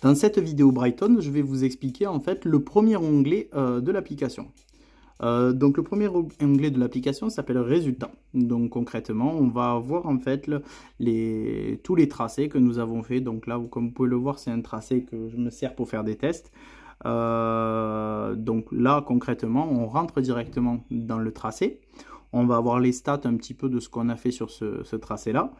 Dans cette vidéo Brighton, je vais vous expliquer en fait le premier onglet de l'application. Donc le premier onglet de l'application s'appelle Résultats. Donc concrètement, on va voir en fait tous les tracés que nous avons fait. Donc là, comme vous pouvez le voir, c'est un tracé que je me sers pour faire des tests. Donc là, concrètement, on rentre directement dans le tracé. On va avoir les stats un petit peu de ce qu'on a fait sur ce tracé-là.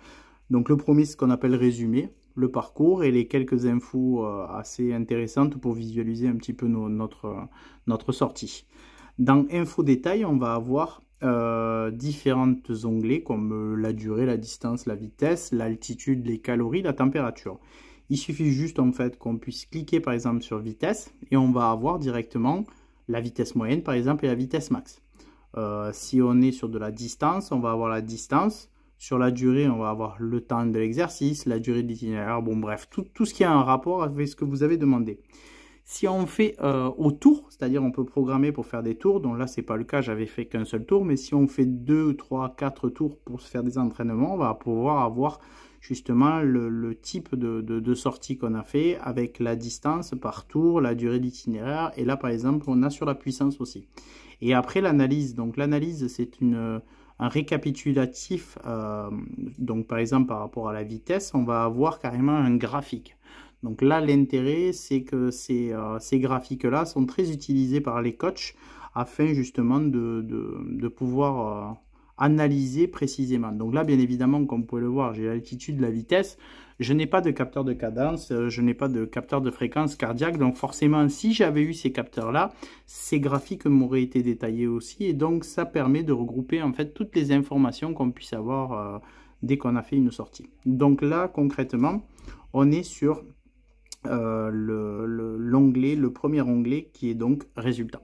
Donc le premier, c'est ce qu'on appelle résumé, le parcours et les quelques infos assez intéressantes pour visualiser un petit peu notre sortie. Dans Info détail, on va avoir différents onglets comme la durée, la distance, la vitesse, l'altitude, les calories, la température. Il suffit juste en fait qu'on puisse cliquer par exemple sur vitesse et on va avoir directement la vitesse moyenne par exemple et la vitesse max. Si on est sur de la distance, on va avoir la distance. Sur la durée, on va avoir le temps de l'exercice, la durée de l'itinéraire, bon bref, tout ce qui a un rapport avec ce que vous avez demandé. Si on fait au tour, c'est-à-dire on peut programmer pour faire des tours, donc là c'est pas le cas, j'avais fait qu'un seul tour, mais si on fait 2, 3, 4 tours pour se faire des entraînements, on va pouvoir avoir justement le type de sortie qu'on a fait avec la distance par tour, la durée d'itinéraire, et là par exemple on a sur la puissance aussi. Et après l'analyse, donc l'analyse c'est un récapitulatif, donc par exemple par rapport à la vitesse, on va avoir carrément un graphique. Donc là, l'intérêt, c'est que ces graphiques-là sont très utilisés par les coachs afin justement de pouvoir analyser précisément. Donc là, bien évidemment, comme vous pouvez le voir, j'ai l'altitude, la vitesse. Je n'ai pas de capteur de cadence, je n'ai pas de capteur de fréquence cardiaque. Donc forcément, si j'avais eu ces capteurs-là, ces graphiques m'auraient été détaillés aussi. Et donc, ça permet de regrouper en fait toutes les informations qu'on puisse avoir dès qu'on a fait une sortie. Donc là, concrètement, on est sur l'onglet, le premier onglet qui est donc résultat.